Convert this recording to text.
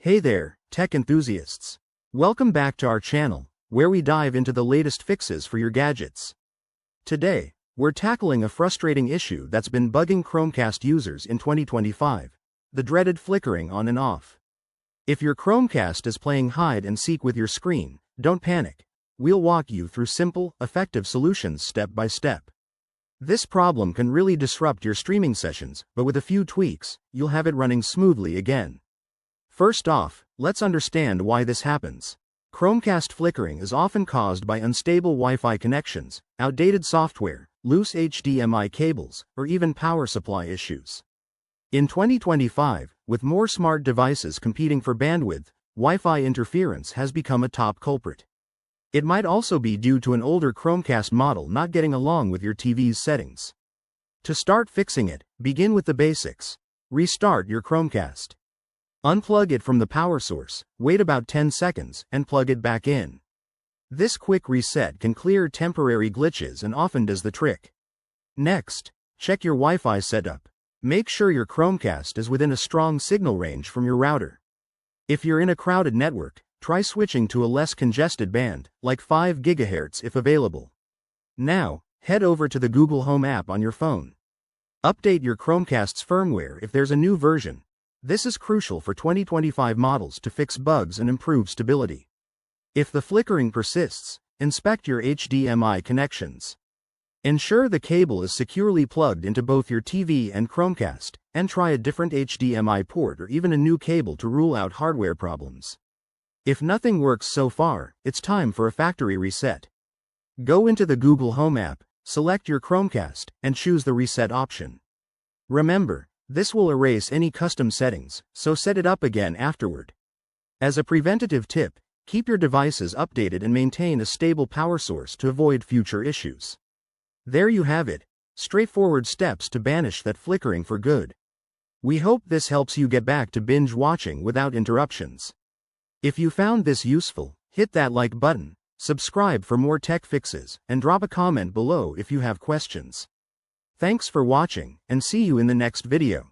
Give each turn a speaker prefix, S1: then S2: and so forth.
S1: Hey there, tech enthusiasts. Welcome back to our channel, where we dive into the latest fixes for your gadgets. Today, we're tackling a frustrating issue that's been bugging Chromecast users in 2025, the dreaded flickering on and off. If your Chromecast is playing hide and seek with your screen, don't panic. We'll walk you through simple, effective solutions step by step. This problem can really disrupt your streaming sessions, but with a few tweaks, you'll have it running smoothly again. First off, let's understand why this happens. Chromecast flickering is often caused by unstable Wi-Fi connections, outdated software, loose HDMI cables, or even power supply issues. In 2025, with more smart devices competing for bandwidth, Wi-Fi interference has become a top culprit. It might also be due to an older Chromecast model not getting along with your TV's settings. To start fixing it, begin with the basics. Restart your Chromecast. Unplug it from the power source, wait about 10 seconds, and plug it back in. This quick reset can clear temporary glitches and often does the trick. Next, check your Wi-Fi setup. Make sure your Chromecast is within a strong signal range from your router. If you're in a crowded network, try switching to a less congested band, like 5 GHz if available. Now, head over to the Google Home app on your phone. Update your Chromecast's firmware if there's a new version. This is crucial for 2025 models to fix bugs and improve stability. If the flickering persists, inspect your HDMI connections. Ensure the cable is securely plugged into both your TV and Chromecast, and try a different HDMI port or even a new cable to rule out hardware problems. If nothing works so far, it's time for a factory reset. Go into the Google Home app, select your Chromecast, and choose the reset option. Remember, this will erase any custom settings, so set it up again afterward. As a preventative tip, keep your devices updated and maintain a stable power source to avoid future issues. There you have it, straightforward steps to banish that flickering for good. We hope this helps you get back to binge watching without interruptions. If you found this useful, hit that like button, subscribe for more tech fixes, and drop a comment below if you have questions. Thanks for watching, and see you in the next video.